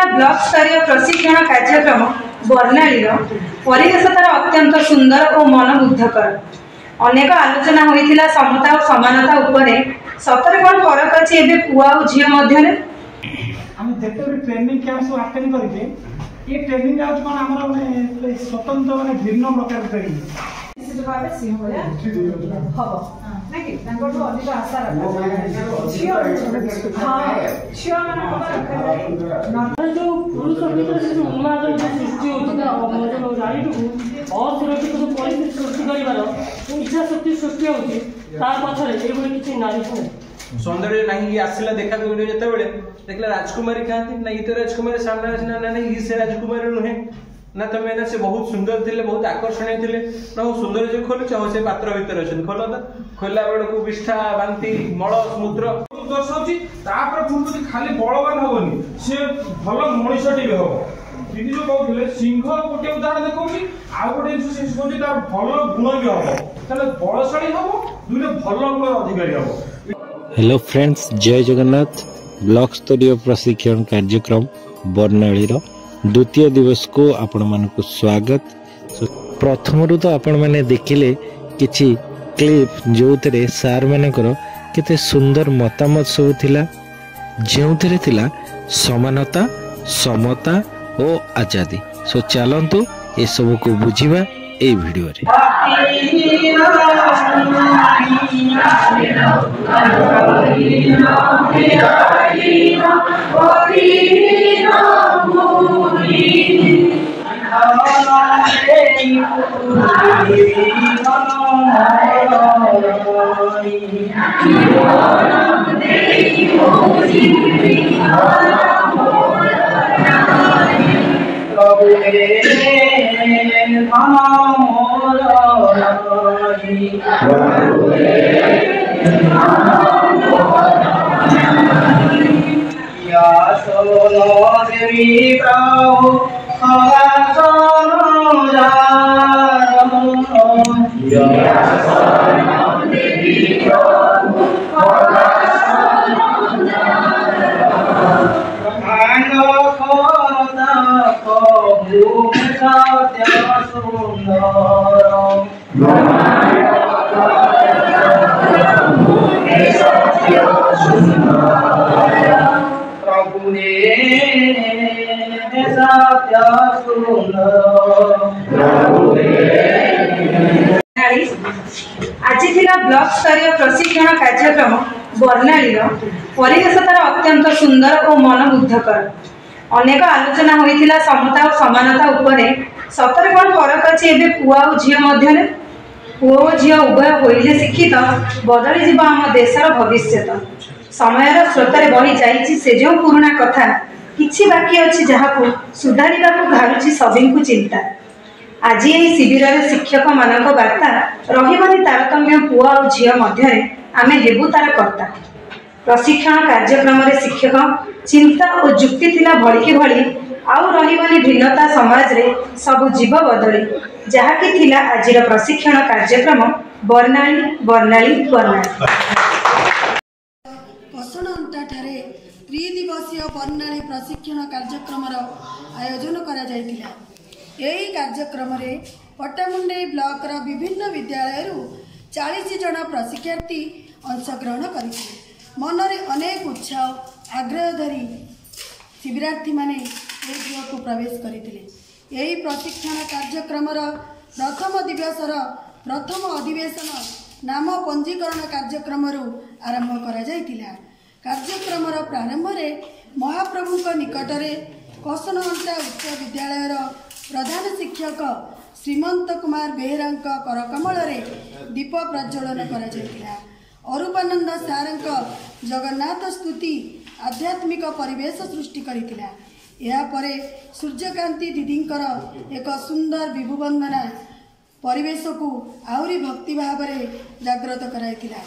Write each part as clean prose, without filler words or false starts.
Block स्तरीय प्रशिक्षण कार्यक्रम बर्णाली परिवेश तार अत्यंत सुंदर और मनमुग्धकर। अनेक आलोचना होता समता और समानता उपरे सतरे कौन फरक अच्छी ए पुआ और झील मध्य ट्रेनिंग कैंप सब अटेंड करके ये ट्रेनिंग आज कौन हमर माने स्वतंत्र माने भिन्न प्रकार ट्रेनिंग निश्चित भाव सिंह भलिया हबो नाकि तांको अधिक आशा रखा छियो छियो माने खबर जो पुरुष भीतर से उन्मादन सृष्टि होता है राइट असुरक्षित परिस्थिति सृष्टि कर इच्छा शक्ति सृष्टि होती पछरे ये किसी नारी सौंदर्य नहीं आसला देखा जिते बड़े देखला राजकुमारी क्या ना ये तो राजकुमारी सामने ना ना ये से राजकुमारी नुहे ना तुम ना से बहुत सुंदर थे बहुत आकर्षणीय थे ना बहुत सुंदर जो खोल चाहो से पात्र भीतर अच्छे खोल तो खोला बेड़ को विष्ठा बांति मल समुद्र दर्शाऊँ खाली बलवान हेनी सी भल मनीषटी भी हम दीदी जो कहते सिंह गोटे उदाहरण देखा आउ गोटे तार भल गुण भी हम बलशाली हम दुईटे भल गुण अधिकारी हम। हेलो फ्रेंड्स, जय जगन्नाथ। ब्लॉक स्तरीय प्रशिक्षण कार्यक्रम बर्णाली द्वितीय दिवस को आपण मानक स्वागत। प्रथम तो आपण माने देखिले किछि क्लिप जो थे सार मानकर केते सुंदर मतामत सब थिला जो थिला समानता समता और आजादी। सो चलंतु ए सब को बुझिबा ए वीडियो रे। आज ब्लॉक स्तरीय प्रशिक्षण कार्यक्रम बर्णाली परिवेश तार अत्यंत सुंदर और मनमुग्धकर। अनेक आलोचना होता समता और समानता उपरे सतरे कौन फरक अच्छी ए पुआ और झील मध्य पुओ और झील उभय होइले शिक्षित बदली जीव आम देशर भविष्य। समयर स्रोत बही जाइए से जो पुराणा कथा किछि बाकी अच्छी जहाँ सुधारिबा को घारुछि सभी को चिंता। आज यही शिविर शिक्षक मान वार्ता रही तारतम्य पुआ और झील मध्य आम हेबू तार कर्ता। प्रशिक्षण कार्यक्रम शिक्षक चिंता और जुक्ति थिला भली कि भली आउ रही भिन्नता समाज रे सब जीव बदली जहाँकि थिला आजिर प्रशिक्षण कार्यक्रम बर्णाली बर्णाली बर्णाली। कसणअंटाठारे त्रिदिवसीय बर्णाली प्रशिक्षण कार्यक्रम आयोजन करा जायतिला। यही कार्यक्रम रे पट्टामुंडई ब्लॉक रा विभिन्न विद्यालय 40 जन प्रशिक्षार्थी अंशग्रहण करते मनरे अनेक उत्साह आग्रह धरी शिविरार्थी माने गृह को प्रवेश करते। यही प्रशिक्षण कार्यक्रम प्रथम दिवसर प्रथम अधिवेशन नाम पंजीकरण कार्यक्रम आरंभ करा जायतिला। कार्यक्रम प्रारंभ में महाप्रभु निकटरे कसणअंटा उच्च विद्यालय प्रधान शिक्षक श्रीमंत कुमार बेहेरा करकमल दीप प्रज्वलन करा जायतिला। अरूपानंद सार जगन्नाथ स्तुति आध्यात्मिक परिवेश सृष्टि करथिला। या परे सूर्यकांति दीदींकर एक सुंदर विभु वंदना परिवेश को आहुरी भक्ति भाव जागृत कराइथिला।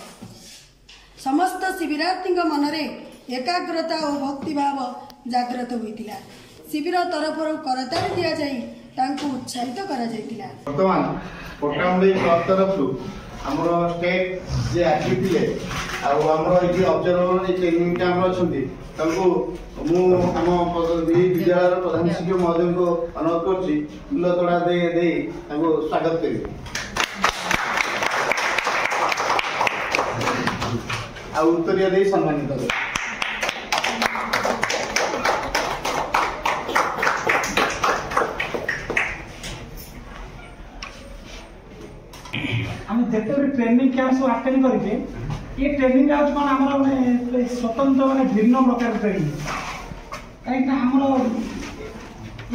समस्त शिविरार्थी मनरे एकाग्रता और भक्ति भाव जागृत होइथिला। शिविर तरफ करताली दिया जाई तांको उत्साहित करा जायतिला। वर्तमान पट्टामुंडई ब्लॉक तरफ हमरो स्टेट जे आखिथिले ये ऑब्जर्वर ट्रेनिंग कैंप अच्छी आम विद्यालय प्रधान शिक्षक महोदय को अनुरोध कर फूल तोड़ा दे स्वागत करी उत्तरिया दे सम्मानित करें। आम जिते भी ट्रेनिंग कैंप सब अटेंड करके ये ट्रेनिंग आज कौन आम स्वतंत्र मैंने भिन्न प्रकार ट्रेनिंग कहीं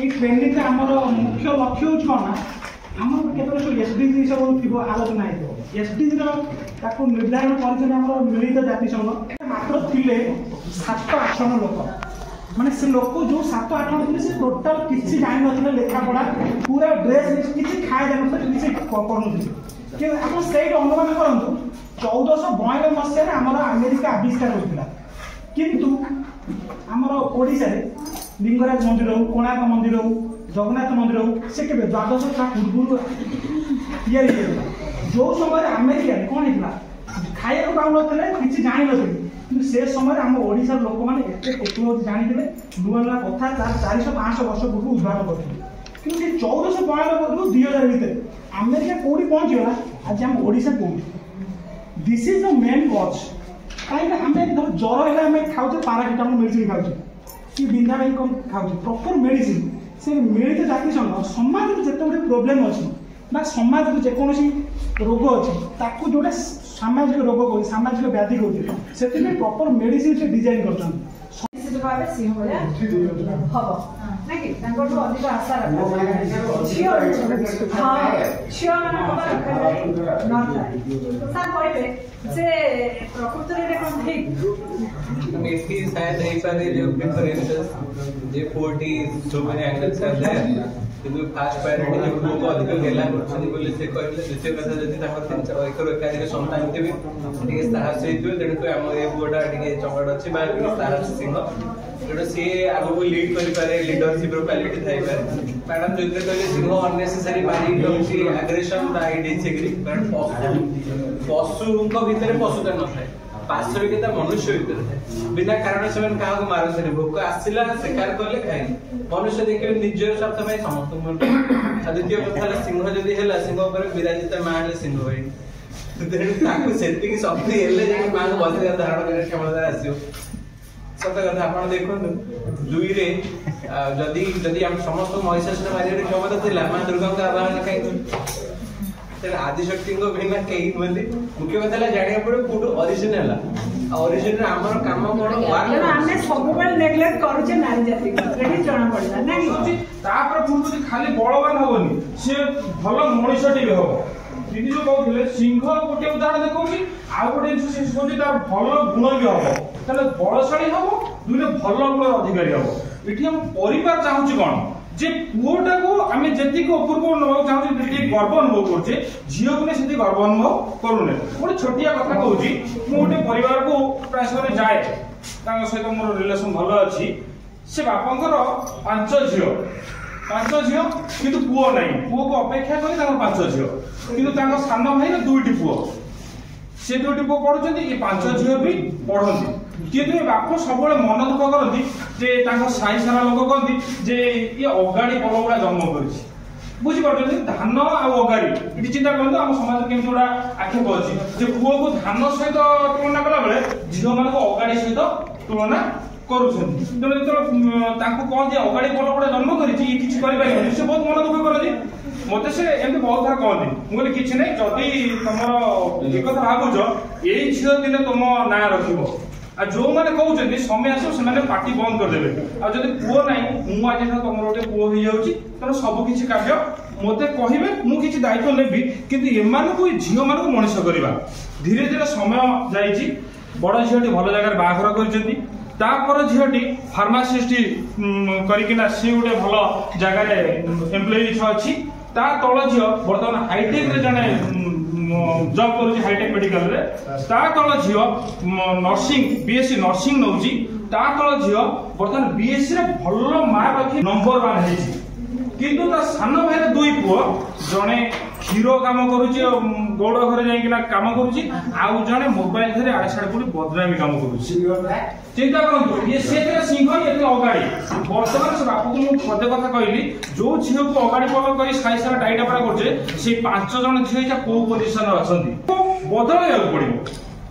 ये ट्रेनिंग आमर मुख्य लक्ष्य हूँ कौन ना आम केवल एसडीजी सब थी आलोचना हो एसडीजी निर्धारण कर मिलित जातिसंघ मात्र थे 7-8 जन लोक माने से लोक जो 7-8 जन थे टोटाल किसी जान ना लेखा पढ़ा पूरा ड्रेस किसी खाए जान किसी पढ़ुन कि आप से अनुमान करूँ 1492 मसीह आम अमेरिका आविष्कार होता किंतु आमर ओडिशा लिंगराज मंदिर हो कोणार्क मंदिर हो जगन्नाथ मंदिर हो से के द्वादश पूर्व या जो समय अमेरिका कौन होता खाया पाऊन किसी जान कि से समय आम ओडिशा लोक मैंने टेक्नोलोजी जानी नुआ नुआ कथा तार 400-500 वर्ष पूर्व उद्भावन करते कि 1492 2000 भितर अमेरिका कौटी पहुंचीगला आज आम ओडिशा कौटी this is the main cause कहीं आम ज्वर है आम खाऊ पारासिटामोल मेडिसिन खाऊ कि बिंधा भाई कम खाऊ प्रॉपर मेडिसिन से मिलित जातिसंघ समाज जिते गोटे प्रोब्लेम अच्छी ना समाज जेकोसी रोग अच्छी ताकू जोटा सामाजिक रोग कह सामाजिक व्याधि कहते से प्रॉपर मेडिसिन से डिजाइन कर आशा किंतु फास्ट प्रायोरिटी जो को अधिक गेला करछनी बोले से कहले द्वितीय कथा जति ताकर एकर एकाधिक संतान थिबे टिके साहस हेतु तेणु को हम ए बोडा टिके चंगड़ अछि बा साहस सिंह जेटा से आगो को लीड करि पारे लीडरशिप रो क्वालिटी थाइ पारे मैडम जो कहले सिंह अननेसेसरी बारी होछि एग्रेशन आई डिसएग्री कारण पशु को भीतर पशुता न थाए पार्श्विकता मनुष्य भीतर बिना कारण से क्या मारते भोक आसला शिकार कले खाई मनुष्य देखिए निजर स्वार्थ में समस्त द्वितीय कथा सिंह जदि है सिंह विराजित माँ सिंह भाई से शक्ति है माँ को बस धारण कर क्षमता आसो सत कथा आप देखो दुई रे जदि जदि समस्त महिषासुर मारिया क्षमता थी माँ दुर्गा का आवाहन कहीं आदिशक्ति को बिना कहीं बोली मुख्य कथा जानिया पड़े कोड ओरिजिनल ओरिजिनल हमर काम कोन वार हमने सब बेल नेग्लेक्ट करू जे नारी जाति रेडी जणा पड़ला नाही तापर पूर्व खाली बलवान होबनी से भलो मनुष्यटी हो दीदी जो कहले सिंह गोटे उदाहरण देखौची आ गोटे से सोची तार भलो गुण भी हो तले बलशाली हो दुले भलो गुण अधिकारी हो इठी हम परिवार चाहूची कोन जे पुओटा को आमे जति को ऊपर को नबा चाहू जे गर्व अनुभव करछे झियो को सेति गर्व अनुभव करूने गोटे छोटिया कथा कहूची मु गोटे परिवार को प्राय समय जाए तांग सहित मोर रिलेशन भलो अछि से बापंकर 5 झियो किंतु पुओ नाही पुओ को अपेक्षा करी तांग 5 झियो किंतु तांग सान भाई 2टी पुओ से 2टी पुओ पढुचंती ये 5 झियो भी पढंती किंतु बाप सब मन दुख करती जे साई सारा लोक कहती जे ये अगाड़ी बलगुड़ा जन्म कर बुझीपार धान आगाड़ी ये चिंता करूँ आम समाज केमी गोटा आक्षेप अच्छी पुओ को धान सहित तुलना कला बेले झील मान अगाड़ी सहित तुलना करुँच कहते अगाड़ी बलगुड़ा जन्म कर बहुत मन दुख करती मत से एम बहुत थर कहती मुझे किसी ना जदि तुम एक भावुच ये झील दिन तुम ना रखो आ जो मैंने कहते समय आस पार्टी बंद करदे आदि पुओ ना मुझे तुम गोटे पुओ हो जाऊँगी तेना सबकि कार्य मत कहे मुझे दायित्व नेबी किंतु एमानकु झील मान मनीष करवा धीरे धीरे समय जाइए बड़ झीटी भल जगह बाहर कर झीटी फार्मासीस्ट करना सी गोटे भल जगार एम्प्लॉई अच्छी ता तल झील बर्तमान हाईटेक जड़े जॉब कर हाईटेक मेडिकल रे ता तल झील नर्सिंग बीएससी नर्सिंग नौची ता तल झील बर्तमान बीएससी रे भल मार्क रखी नंबर 1 है किंतु ता सान भाई दुई पुओ जने क्षीर काम करुची गौड़ घर जाइकिना काम करुची आउ जने मोबाइल धरे आड़े साड़े कोडी बदनामी काम करुची चिंता करंतु ये से सिंह ये अगाड़ी वर्तमान से बापू को पदे कथा कहली जो झील को अगाड़ी पल करी साई सारा डाइटा परा करछे से 5 जन झील को पोजीशन रे अछंती बदलया पड़िबो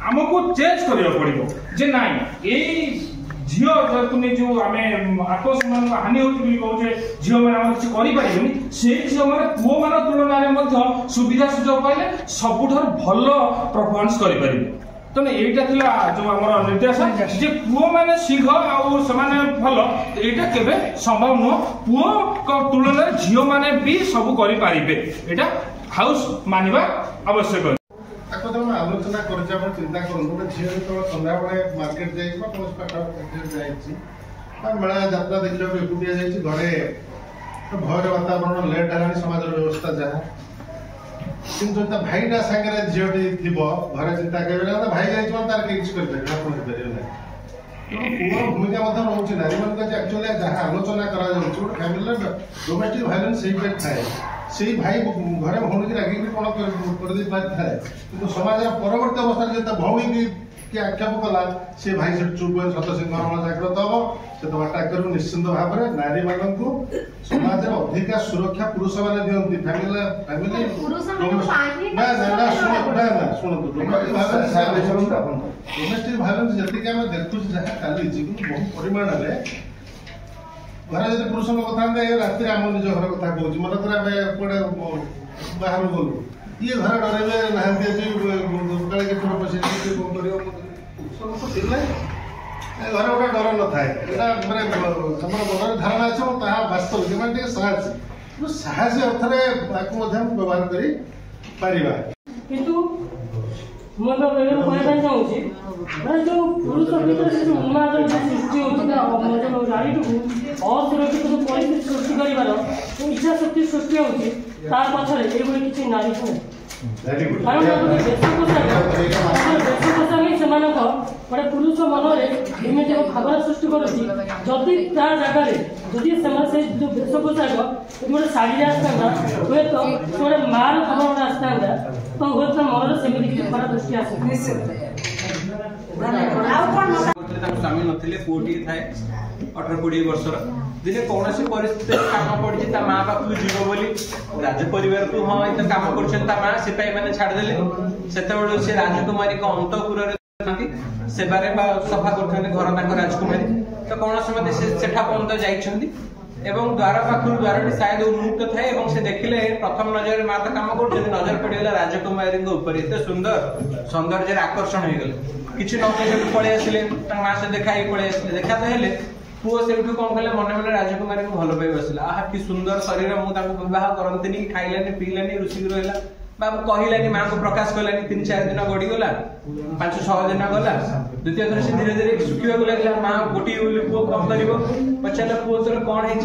हमको चेंज करिया पड़िबो जे नाही एई झील तुम जो आम आत्मसम्मान हानि होती कहे झील मैंने किसी करें से झील मैंने पुओ मान तुलन सुविधा सुजोग पाइले सबुठ भल परफॉर्मेंस करें तेना यहाँ जो आम निर्देश जे पुओ मैंने सिंह आउ से भल यहाँ केवे संभव नुह पुओ तुलन झील मैंने भी सब करें हाउस मानिबा आवश्यक आलोचना कर चिंता करूँ गोटे झील जो सन्ध्या बेले मार्केट मेला यात्रा देखा एकुटिया घरे भयर वातावरण लेट है समाज व्यवस्था जहाँ किंतु भाईटा सागर झीलटी थी घरे चिंता करेंगे भाई जाइए तार किसी करें पुअर भूमिका रोचे नारी मान एक्चुअली जहाँ आलोचना कर फैमिली डोमेस्टिक भाइलेंस से थाए से भाई घरे भौणी की रागिक कौन कर थाए कि समाज परवर्त अवस्था जो भौणी की आक्षेप कला से भाई से चुप सत सिंह जागृत हम से तो अटाक कर निश्चिंत भाव में नारी मान समाज अधिका सुरक्षा पुरुष मैंने दिखती फैमिली डोमेस्टिक भाइलेंस जी आम देखुचे जहाँ चली बहुत परिमाण घर जब पुरुष कथा राति आम निज घर कथा कह मनकर आम कौटे बाहर गलु ये घर डरवे ना काले कौन पशे कौन कर घर गोटे डर न थाए मानने मन धारणा अच्छे वास्तव जो साहसी साहसी अर्थ व्यवहार कर ମୁଁ ତ କହିବା ପାଇଁ ଚାହୁଁଛି ଯୋଉ ପୁରୁଷ ଭିତରେ ସେ ଉନ୍ମାଦ ସୃଷ୍ଟି ହେଉଛି ନାରୀଟିକୁ ଅସୁରକ୍ଷିତ ପରିସ୍ଥିତି ସୃଷ୍ଟି କରିବାର ଇଚ୍ଛା ଶକ୍ତି ସୃଷ୍ଟି ହେଉଛି ତା ପଛରେ ଏଇଭଳି କିଛି ନାରୀ ନାହିଁ କାରଣ ବେଶପୋଷାକ ହିଁ ସେମାନଙ୍କ ଗୋଟେ ପୁରୁଷ ମନରେ ଏମିତି ଏକ ଭାବନା ସୃଷ୍ଟି କରୁଛି ଯଦି ତା ଜାଗାରେ ଯଦି ସେମାନେ ସେ ଯୋଉ ବେଶପୋଷାକ ଗୋଟେ ଶାଢ଼ୀରେ ଆସିଥାନ୍ତା ହୁଏତ ଗୋଟେ ମାର ଖବର ଗୋଟେ ଆସିଥାନ୍ତା ତ ହୁଏତ ମନରେ ସେମିତି କିଛି ଖରାପ ଦୃଷ୍ଟି ଆସେ स्वामी नथिले पुटी थाए 18-20 वर्षर दिने कौन परिस्थिति काम पड़ी माँ पाखु जीव बोली राज परिवार को हाँ ये काम कर माँ सिपाही मैंने छाड़देले से राजकुमारी अंतपुर सेवारे सफा कर घर राजकुमारी तो कौन सेठा पर्यंत जाइछंती एवं द्वार पाखु द्वारटी शायद उन्मुक्त थाए से देखिले प्रथम नजर माँ तो काम कर नजर पड़गला राजकुमारी एत सुंदर सौंदर्य आकर्षण हो गले किसी न पलि आसिले माँ से देखा पलि आसिले देखा तो हेले पुओ से कौन कले मन मन राजकुमारी को भल पाई बसला आहा कि सुंदर शरीर मुझे बह करती खाइलानी पीलानी रुषि रहा बाबू कहलानी माँ को प्रकाश कलानी 3-4 दिन गड़ीगला 5-6 दिन गला द्वितीय थर से धीरे धीरे सुखा लगे माँ गोटे पुओ कौन कर पचारे पुओ तोर कौन है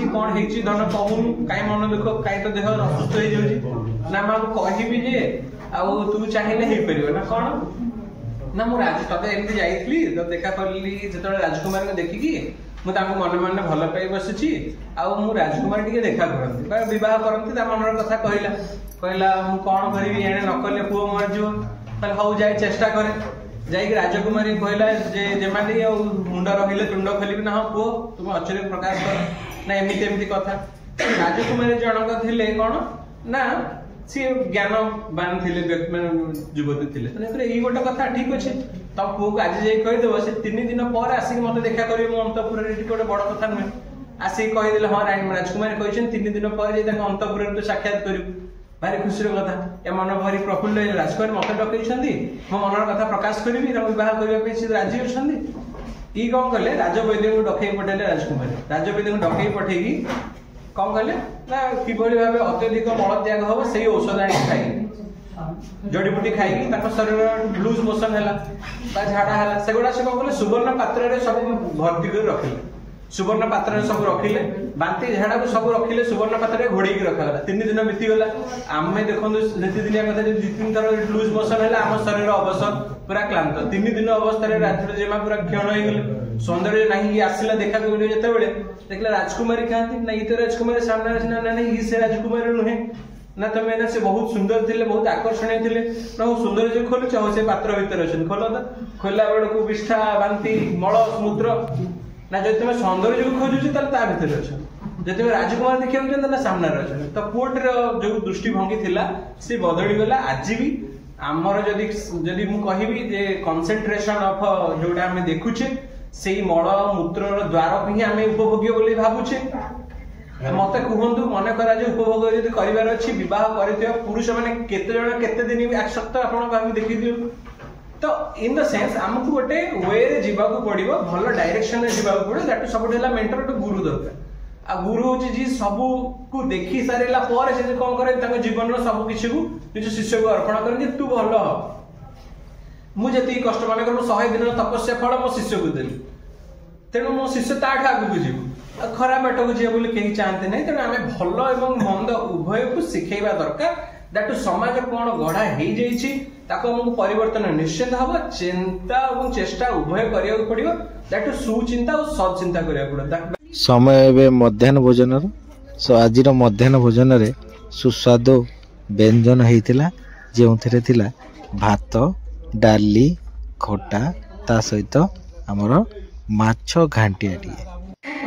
धन कहूनु कहीं मन दुख कहीं तो देह असुस्थ हो जाऊँ ना माँ को कहबी जे आउ तू चाहिए हो पार ना कौन ना मुझे तक एमती जाइली तो देखा कली जो राजकुमारी को देखिकी मुझे मन मन भल पाई बसी आउ राजकुमारी टी देखा करती बह करती मनर कथा कहला मु कौन करी एने न कले पुओ मरजो ताले हौ जाय चेष्टा करे जाई राजकुमारी कहला जे माने मुंड रहिले तुंड खोलिबि ना पुओ तुम अचरे प्रकाश कर ना एमिति एमिति कथा राजकुमारी जनक थिले कोन ना सी ज्ञानवान थिले युवती थिले तने ई गोटे कथा ठीक अछि त पुओ को आज जाई कहि देबो से 3 दिन पर आसी मते देखा करियो मो अंतपुर रे गोटे बड़ कथा नुहे आसी कहि देले हां राजकुमारी कहिछन 3 दिन पर जे तक अंतपुर रे साक्षात करियो भारी खुशी कथा ए मन भारी प्रफुल्ल राजकुमारी मत डकई मो मन कथा प्रकाश करी बह करने राजी अच्छा ये कौन कले राजवैद्य को डकई पठेले राजकुमारी राजवैद्य को डकई पठे कौन कले ना किभली भाव अत्यधिक मल त्याग हम से औषध आनी खाई जड़ीबूटी खाई शरीर लूज मोशन है झाड़ा है सेगुड़ा से कौन कले सुवर्ण पात्र सब भर्ती कर रखिले सुवर्ण पात्र सब रखिले बांती झाड़ा को सब रखिले सुवर्ण पात्र घोड़े रखागला 3 दिन बीतीगला आम देखो नितिदिनिया कथा 2-3 थर लूज मोशन है आम शरीर अवसर पूरा क्लांत 3 दिन अवस्था रात्र जेमा पूरा क्षण हो गले सौंदर्य नहीं आसला देखा जितेबाला देखला राजकुमारी क्या ना ये तो राजकुमारी सामने ना ना ये से राजकुमारी नुहे ना तुम ना से बहुत सुंदर थे बहुत आकर्षणीय थे ना बहुत सुंदर जो खोलुच हो से पात्र भितर अच्छे खोल तो खोलला बेलू विष्ठा बांति मल मूत्र ना जो तुम सौंदर्य जो खोजुच ता भितर अच्छे जब राजकुमार देखा ना सामने अच्छे तो कोर्टर जो दृष्टिभंगी थी सी बदली गला आज भी आमर जदि मु कहबी जे कंसंट्रेशन ऑफ जोटा हमें देखुचे से मल मूत्र द्वार को ही आम उपभोग्य बोली भावुचे मत कहतु मन करा जे उपभोग यदि करिवार अछि विवाह करथियो पुरुष माने केते जण केते दिन आसक्त आपण भाभी देखि दियो तो इन द सेंस हमकु गोटे वे रे जीवा को पड़िबो भलो डायरेक्शन रे जीवा को पड़िबो दैट सबठेला मेंटर तो गुरु दरकार आ गुरु होची जी सब को देखि सारिला पर से कोन करे ताको जीवन रो सब किछि को निज शिष्य को अर्पण कर जे तू भलो मु जति कष्ट माने कर 100 दिन तपस्या फल मो शिष्य को देली तेणु मो शिष्य ताठ आगु जीव खराब बाट को जीव बोली कहीं चाहते नहीं तेणु आम भल एवं मंद उभय को शिखेबा दरकार दैट समाज कौन गढ़ा हो जाइछि ताको हमको परिवर्तन निश्चित हम चिंता और चेष्टा उभय करिया पड़िबो दैट सुचिंता और सदचिंता करिया पड़ो समय एवं मध्याह्न भोजन सो आज मध्याह्न भोजन रे सुस्वादु व्यंजन होता जो भात डाली खटा ता सहित आमर माछ घांटिया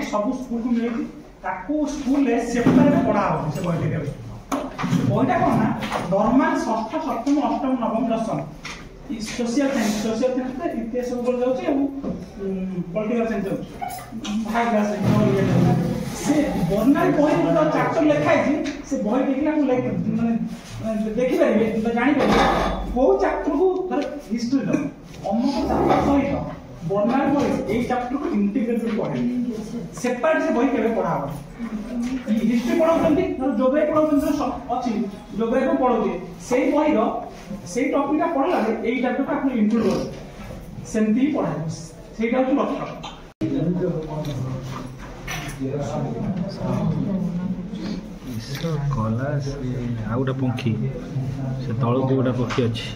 सब स्कूल को मिले ताको स्कूल रे सेपरेट पढ़ा हो से बहिटे बहिटा कोन ना नॉर्मल षष्ठ सप्तम अष्टम नवम दशम सोशल साइंस तो इतिहास ऊपर जाउची पॉलिटिकल साइंस जाउची भाग क्लास से बर्नाल बही तो चैप्टर लिखा है से बही देखला को माने देखि पारिबे जानि पारिबे को चैप्टर को हिस्ट्री द अम्म को चैप्टर सहित बर्नाल बही ए चैप्टर को इंटीग्रेटेड पढ़े सेपरेट से बही केबे पढ़ा हो हिस्ट्री पढ़ाउछन्ती जोग्राफी पढ़ाउछन्ती सब अछि जोग्राफी पढ़ाउछे सेही बही रो सेही टॉपिक पढ़ला एई चैप्टर को आपन इंक्लूड कर सेमती पढ़ा सेही होछ लक्ष्य कला आ गोटे पंखी से तल को गोटे पक्षी अच्छी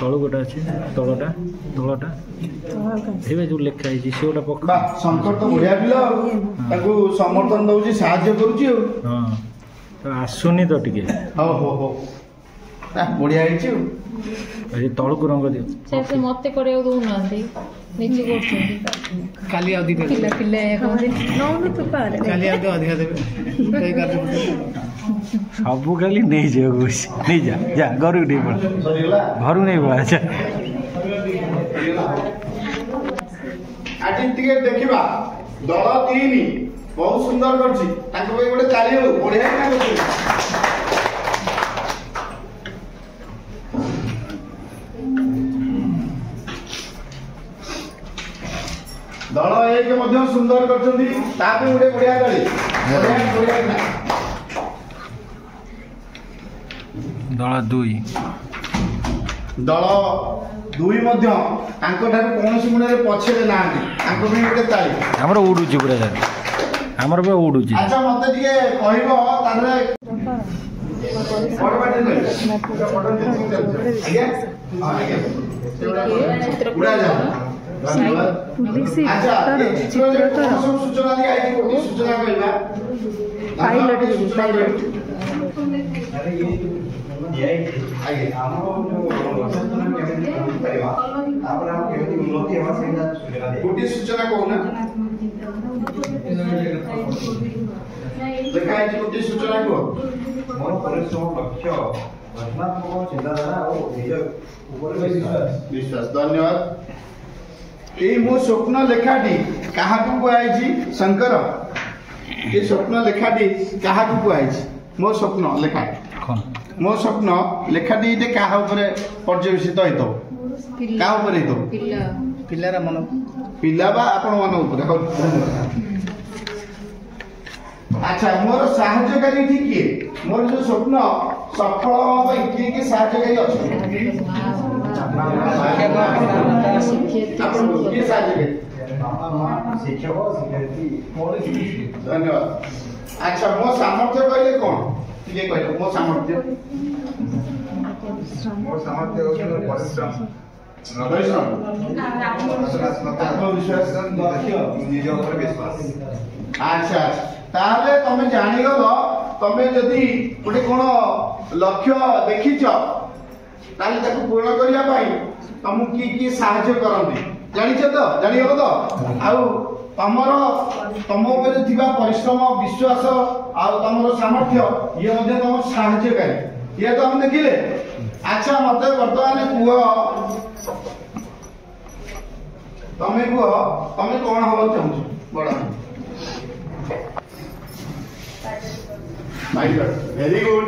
तल गोटे अच्छे तलटा तलटा जो लेखा है से गोटे पक्षी शंकर तो बढ़िया पिला समर्थन दौर साहय कर हाँ तो आसुनी तो टिके हो हो हो बढ़िया तल को रंग दियो से मते करे दउना नीचे करछन खाली अधिक पिल्ला पिल्ला कहते नौनु तो पारे खाली अधिक देबे कई कर सब खाली नहीं जा नहीं जा घर नहीं पड़ा घर नहीं पड़ा अच्छा आज टिके देखिबा दल 3 बहुत सुंदर करछि ताको पे गोटे ताली हो बढ़िया ना करछि दल 1 मध्य सुंदर करछन्ती तापे गोटे बढ़िया ताली बढ़िया ना दल 2 दल 2 मध्य तांको ठार कोनोसी गुणे पछे ना तांको भी गोटे ताली हमर उडुची पूरा जान हमर बे उडुची अच्छा मते टिके कहइबो तारे बड़ बाटे नै आज्ञा पूरा जा अच्छा चित्र सब सूचना दी आई कोटी सूचना कहइबा पायलट अरे ये आगे हमरो केमिति परिवा आपण हम केमिति उन्नति हेबा सेटा सूचना दे कोटी सूचना कहू ना देखा है कोटी सूचना को मोर परिश्रम लक्ष्य रचनात्मक चिंताधारा और निज ऊपर विश्वास धन्यवाद ए मो स्वप्न लेखाटी कहा को कुआइछि शंकर ए स्वप्न लेखाटी कहा को कुआइछि मो स्वप्न लेखा मो स्वप्न लेखाटी इटे कहा ऊपर पर्यवेसित हेतो कहा ऊपर हेतो पिल्लारा मन पिल्ला बा आपण मन ऊपर अच्छा मोर सहायकारी थी किए मोर जो स्वप्न सफल होबा किए के सहायकारी अछि आपण के सहायकारी शिक्षक शिक्षार्थी मोर धन्यवाद अच्छा मो सामर्थ्य कहले कोन ये कहले मो सामर्थ्य ମୋ ସାମର୍ଥ୍ୟ ହେଉଛି ମୋ ପରିଶ୍ରମ ଆତ୍ମବିଶ୍ୱାସ ନିଜ ଉପରେ ବିଶ୍ୱାସ। ଆଚ୍ଛା ତାହେଲେ ତମେ ଜାଣିଗଲ ତମେ ଯଦି ଗୋଟେ କ'ଣ ଲକ୍ଷ୍ୟ ଦେଖିଛ ତାହେଲେ ତାକୁ ପୂରଣ କରିବା ପାଇଁ ତମକୁ କିଏ ସାହାଯ୍ୟ କରନ୍ତି ଜାଣିଛ ତ ଜାଣିଗଲ ତ। ଆଉ ତମ ଉପରେ ଥିବା ପରିଶ୍ରମ ବିଶ୍ୱାସ ଆଉ ତମର ସାମର୍ଥ୍ୟ ଇଏ ମଧ୍ୟ ତମ ସାହାଯ୍ୟକାରୀ ଇଏ ତ ଆମେ ଦେଖିଲେ। ଆଚ୍ଛା ମତେ ବର୍ତ୍ତମାନ କୁହ ତମେ କଣ ହବାକୁ ଚାହୁଁଛ ବଡ? Very good.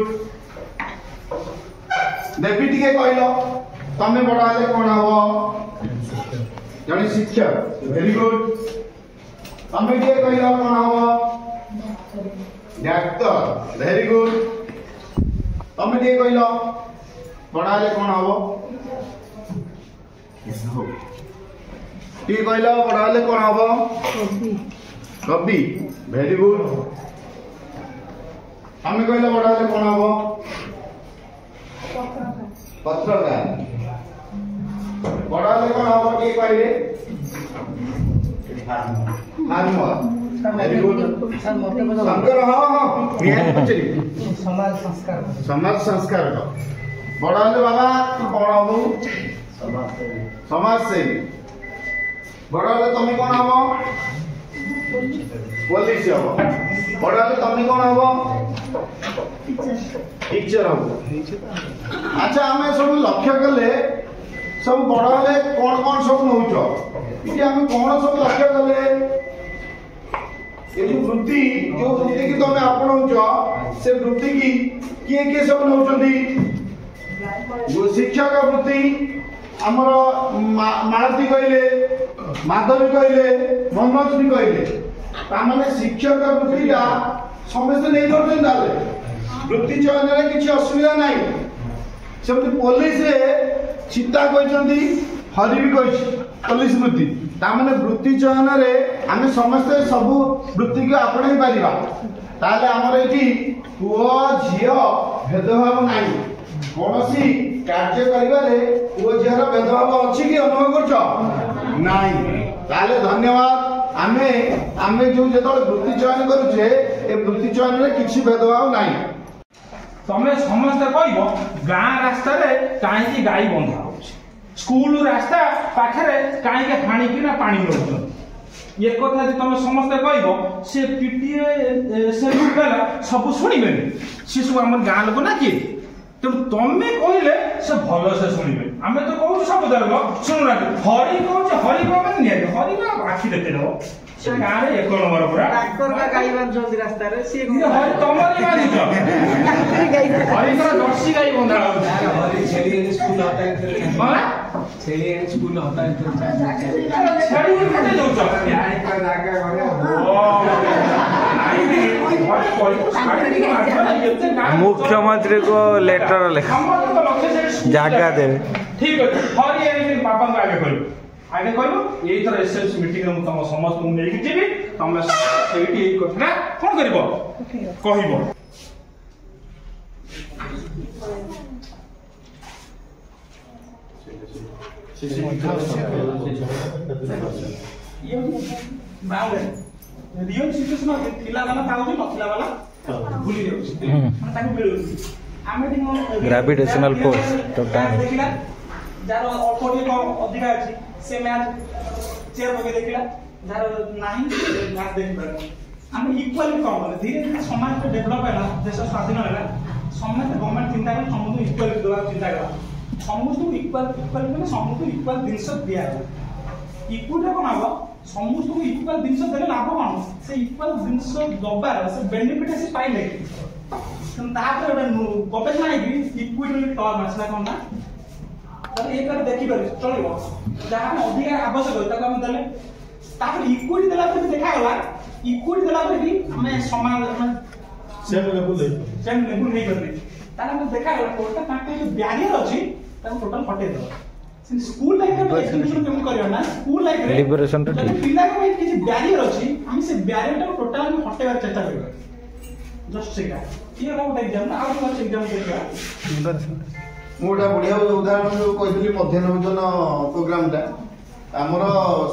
ଦେବୀ ଟିକେ କହିଲ ତମେ ବଡ ହେଲେ କଣ ହବ? ଜଣେ ଶିକ୍ଷକ। Very good. ତମେ ଟିକେ କହିଲ କଣ ହବ? ଡାକ୍ତର। Very good. ତମେ ଟିକେ କହିଲ ବଡ ହେଲେ କଣ ହବ? ଟିକେ କହିଲ ବଡ ହେଲେ କଣ ହବ? କବି। Very good. ତମେ କହିଲ ବଡ ହେଲେ କଣ ହବ? ପତ୍ରକାର। ବଡ ହେଲେ କଣ ହବ ଟିକେ କହିଲେ? फार्मर। Very good. शंकर हाँ निहाती पचारि समाज संस्कार बड़ा हेले बाबा तू कौन हम? समाज सेवी। बड़ा हेले तुम कौन हम? पुलिस हम। बड़ा हेले तुम कौन हम? टीचर हम। अच्छा आम सब लक्ष्य कले सब बड़ा हेले कौन कौन सब नौच ये आम कौन सब लक्ष्य कले ये जो वृत्ति की तुम अपनाऊच से वृत्ति की किए किए सब नौचंदी? जो शिक्षक वृत्ति आमर मालती कहले माधवी कहले मनोज कहले ताने शिक्षक वृत्ति समस्त नहीं करते वृत्ति चयन में किसी असुविधा नहीं। सेमती पुलिस सीता कहते हरि भी कही पुलिस वृत्ति ताने वृत्ति चयन में आम समस्ते सब वृत्ति को आपणे पारिबा ताले हमर एठी पुओ झियो भेदभाव नाही कोनोसी कार्य करिबारे पुओ झियर भेदभाव अछि कि अनुभव करछो नाही ताले धन्यवाद। आमे आमे जो जेतोले वृत्ति चयन करूछे ए वृत्ति चयन रे किछि भेदभाव नाही। तमे समस्त कहबो गां रास्ता रे काहे की गाई बंधा होछि स्कूल रास्ता पाखरे काहे के हाणी कि ना पानी रोछ ये कथा जे तुम समस्ते कहब से पीटीए से रुकला सब शुणवे सी सब आम गाँ लोक ना किए तेणु तुम्हें कहले से भल से शुणवे आम तो कहूँ सब दर्ग शुणुना हरि कहूँ हरि कह निहत हरि ना आखि देखते देव से गाँव में 1 नंबर पूरा गाई बांधुଛନ୍ତି रास्ता रे सी हरि तमरी बांधुଛ हरि का जर्सी गाई बंधा हरि छेली स्कूल होता है छेली स्कूल होता है छेली कटे दउछ यार का जागा करे मुख्यमंत्री को लेटर लिखा जागा देवे ठीक है हरि एनी पापा को आगे करो यही तरह एसएलसी मीटिंग में तुम समस्त को लेके जीवी तुम सेठी यही कथा कोन करबो कहिबो ये बाउले रियल सिचुएशन थिला वाला ताउजी नथिला वाला भूली जाउछी माने ताकू मिलु आमे दिन ग्रेविटेशनल फोर्स तो टाइम देखिला जारो अल्पटी को अधिका अछि से मैच चेयर पके देखिला जारो नाही मैच देख पर हम इक्वली कम बोले धीरे धीरे समाज को डेवलप हैला देश स्वाधीन हैला समस्त गवर्नमेंट चिंता कर समस्त इक्वली देवा चिंता कर समस्त इक्वल माने समस्त इक्वल दिनस दिया इक्वली कोन आबो समस्त को इक्वल दिनस देले लाभ कोन से इक्वल दिनस दबार से बेनिफिट से पाइले तापर एटा गवेषणा है कि इक्विटी टर्म असला कोन ना तो एक कर देखि पर चलिबो जहां अधिक आवश्यक होता हम देले तापर इक्विटी देला पर देखा होला इक्विटी देला पर कि हमें समाज सेम लेवल नहीं करबे ताला हम देखा होला कोटा ताके जो बैरियर अछि ताको टोटल हटे दो स्कूल लाइफ में एजुकेशन केम करियो ना स्कूल लाइफ रे लिबरेशन तो पिला को किछि बैरियर अछि हम से बैरियर को टोटल हम हटेबार चेष्टा करबा जस्ट सेका ये वाला एग्जाम ना आउट वाला एग्जाम देखा गोटे बढ़िया उदाहरण जो कही मध्याह्न भोजन प्रोग्रामटा आमर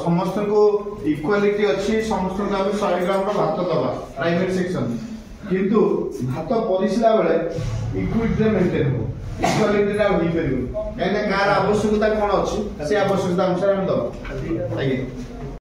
समस्त को इक्वालिटी अच्छी समस्त को आम 100 ग्राम भात दबा प्राइमेरी सेक्शन किंतु भात परिसला बेले इक्विटी मेंटेन हो इक्वालिटी हो पार कहीं गाँव आवश्यकता कौन अच्छी से आवश्यकता अनुसार आम दबा।